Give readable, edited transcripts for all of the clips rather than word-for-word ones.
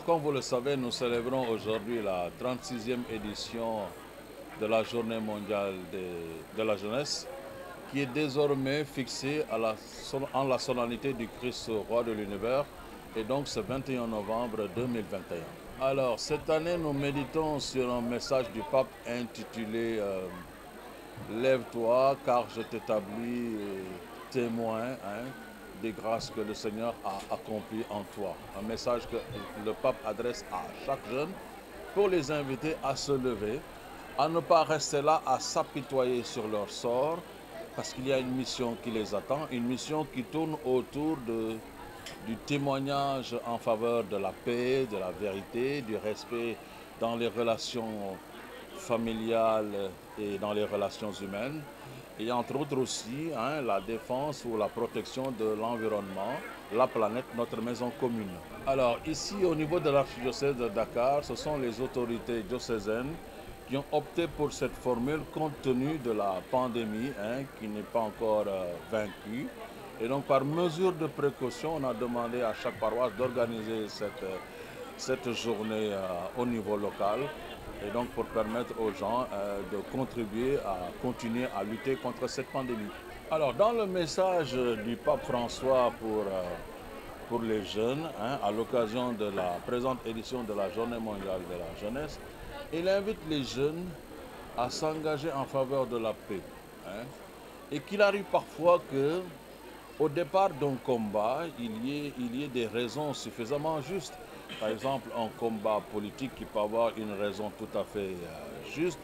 comme vous le savez, nous célébrons aujourd'hui la 36e édition de la Journée mondiale de la jeunesse, qui est désormais fixée en la solennité du Christ roi de l'univers, et donc ce 21 novembre 2021. Alors, cette année, nous méditons sur un message du pape intitulé Lève-toi, car je t'établis témoin des grâces que le Seigneur a accomplies en toi. Un message que le pape adresse à chaque jeune pour les inviter à se lever, à ne pas rester là à s'apitoyer sur leur sort, parce qu'il y a une mission qui les attend, une mission qui tourne autour du témoignage en faveur de la paix, de la vérité, du respect dans les relations familiales et dans les relations humaines, et entre autres aussi la défense ou la protection de l'environnement, la planète, notre maison commune. Alors ici au niveau de l'archidiocèse de Dakar, ce sont les autorités diocésaines qui ont opté pour cette formule compte tenu de la pandémie qui n'est pas encore vaincue. Et donc par mesure de précaution, on a demandé à chaque paroisse d'organiser cette journée au niveau local, et donc pour permettre aux gens de contribuer à continuer à lutter contre cette pandémie. Alors dans le message du pape François pour les jeunes, à l'occasion de la présente édition de la Journée mondiale de la jeunesse, il invite les jeunes à s'engager en faveur de la paix. Et qu'il arrive parfois que, au départ d'un combat, il y ait des raisons suffisamment justes. Par exemple, un combat politique qui peut avoir une raison tout à fait juste,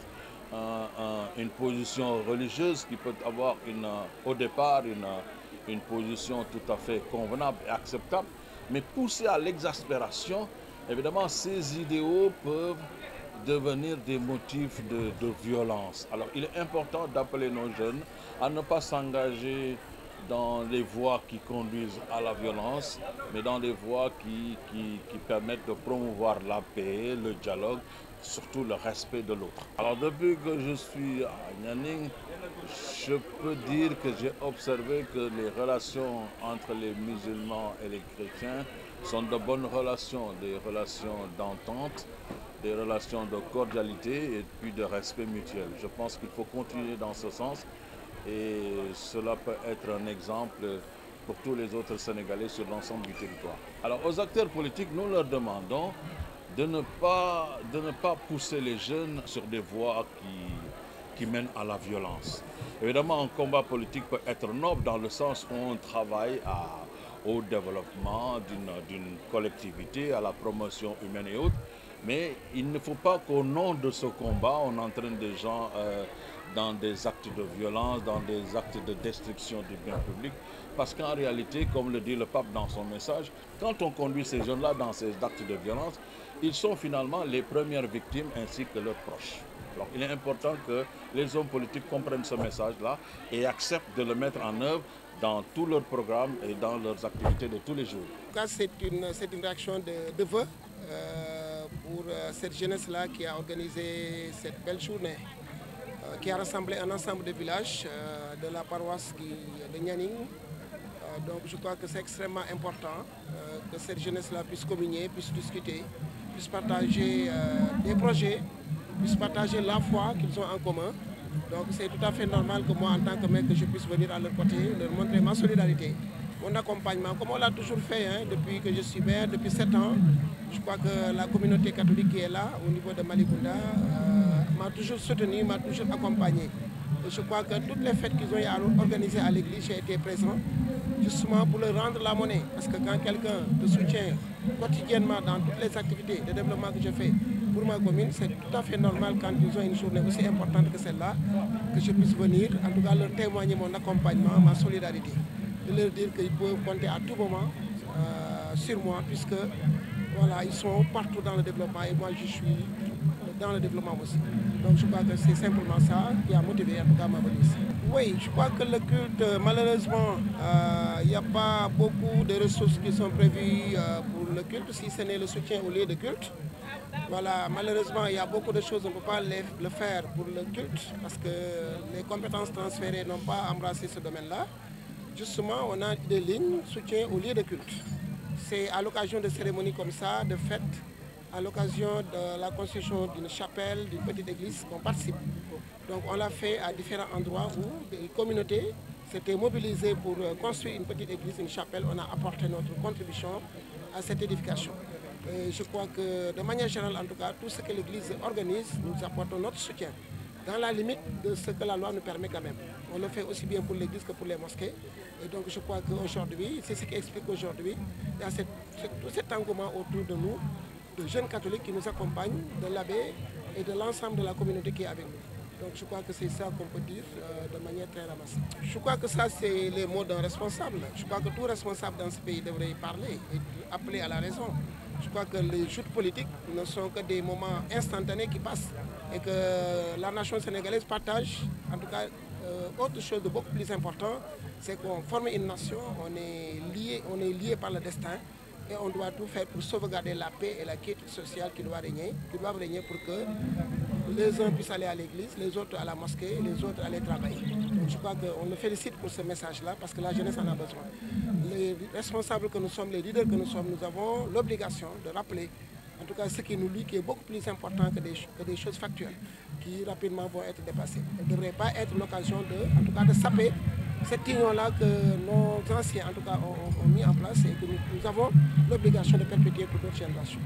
une position religieuse qui peut avoir au départ une position tout à fait convenable et acceptable, mais poussée à l'exaspération, évidemment, ces idéaux peuvent devenir des motifs de violence. Alors, il est important d'appeler nos jeunes à ne pas s'engager dans les voies qui conduisent à la violence, mais dans des voies qui permettent de promouvoir la paix, le dialogue, surtout le respect de l'autre. Alors depuis que je suis à Nianing, je peux dire que j'ai observé que les relations entre les musulmans et les chrétiens sont de bonnes relations, des relations d'entente, des relations de cordialité et puis de respect mutuel. Je pense qu'il faut continuer dans ce sens. Et cela peut être un exemple pour tous les autres Sénégalais sur l'ensemble du territoire. Alors aux acteurs politiques, nous leur demandons de ne pas pousser les jeunes sur des voies qui mènent à la violence. Évidemment, un combat politique peut être noble dans le sens où on travaille au développement d'une collectivité, à la promotion humaine et autres. Mais il ne faut pas qu'au nom de ce combat, on entraîne des gens dans des actes de violence, dans des actes de destruction du bien public. Parce qu'en réalité, comme le dit le pape dans son message, quand on conduit ces jeunes-là dans ces actes de violence, ils sont finalement les premières victimes ainsi que leurs proches. Alors, il est important que les hommes politiques comprennent ce message-là et acceptent de le mettre en œuvre dans tous leurs programmes et dans leurs activités de tous les jours. En tout cas, c'est une réaction de vœux pour cette jeunesse-là qui a organisé cette belle journée, qui a rassemblé un ensemble de villages de la paroisse de Nianing. Donc je crois que c'est extrêmement important que cette jeunesse-là puisse communier, puisse discuter, puisse partager des projets, puisse partager la foi qu'ils ont en commun. Donc c'est tout à fait normal que moi, en tant que mec, que je puisse venir à leur côté, leur montrer ma solidarité, mon accompagnement, comme on l'a toujours fait depuis que je suis maire, depuis 7 ans. Je crois que la communauté catholique qui est là, au niveau de Malicounda, m'a toujours soutenu, m'a toujours accompagné. Et je crois que toutes les fêtes qu'ils ont organisées à l'église, j'ai été présent, justement pour leur rendre la monnaie. Parce que quand quelqu'un te soutient quotidiennement dans toutes les activités de développement que je fais pour ma commune, c'est tout à fait normal quand ils ont une journée aussi importante que celle-là, que je puisse venir, en tout cas leur témoigner mon accompagnement, ma solidarité. De leur dire qu'ils peuvent compter à tout moment sur moi, puisque voilà, ils sont partout dans le développement et moi je suis dans le développement aussi. Donc je crois que c'est simplement ça qui a motivé en tout cas ma venue ici. Oui, je crois que le culte, malheureusement, il n'y a pas beaucoup de ressources qui sont prévues pour le culte, si ce n'est le soutien au lieu de culte. Voilà, malheureusement, il y a beaucoup de choses, on ne peut pas le faire pour le culte, parce que les compétences transférées n'ont pas embrassé ce domaine-là. Justement, on a des lignes soutien au lieu de culte. C'est à l'occasion de cérémonies comme ça, de fêtes, à l'occasion de la construction d'une chapelle, d'une petite église qu'on participe. Donc on l'a fait à différents endroits où des communautés s'étaient mobilisées pour construire une petite église, une chapelle. On a apporté notre contribution à cette édification. Et je crois que de manière générale, en tout cas, tout ce que l'église organise, nous apportons notre soutien dans la limite de ce que la loi nous permet quand même. On le fait aussi bien pour l'église que pour les mosquées. Et donc je crois qu'aujourd'hui, c'est ce qui explique qu'aujourd'hui, il y a tout cet engouement autour de nous, de jeunes catholiques qui nous accompagnent, de l'abbé et de l'ensemble de la communauté qui est avec nous. Donc je crois que c'est ça qu'on peut dire de manière très ramassée. Je crois que ça, c'est les mots d'un responsable. Je crois que tout responsable dans ce pays devrait y parler et appeler à la raison. Je crois que les joutes politiques ne sont que des moments instantanés qui passent et que la nation sénégalaise partage, en tout cas, autre chose de beaucoup plus important, c'est qu'on forme une nation, on est lié par le destin et on doit tout faire pour sauvegarder la paix et la quiétude sociale qui doivent régner pour que les uns puissent aller à l'église, les autres à la mosquée, les autres aller travailler. Donc je crois qu'on le félicite pour ce message-là parce que la jeunesse en a besoin. Les responsables que nous sommes, les leaders que nous sommes, nous avons l'obligation de rappeler, en tout cas ce qui nous lie, qui est beaucoup plus important que des choses factuelles, qui rapidement vont être dépassées. Il ne devrait pas être l'occasion de saper cette union-là que nos anciens en tout cas ont mis en place et que nous avons l'obligation de perpétuer pour d'autres générations.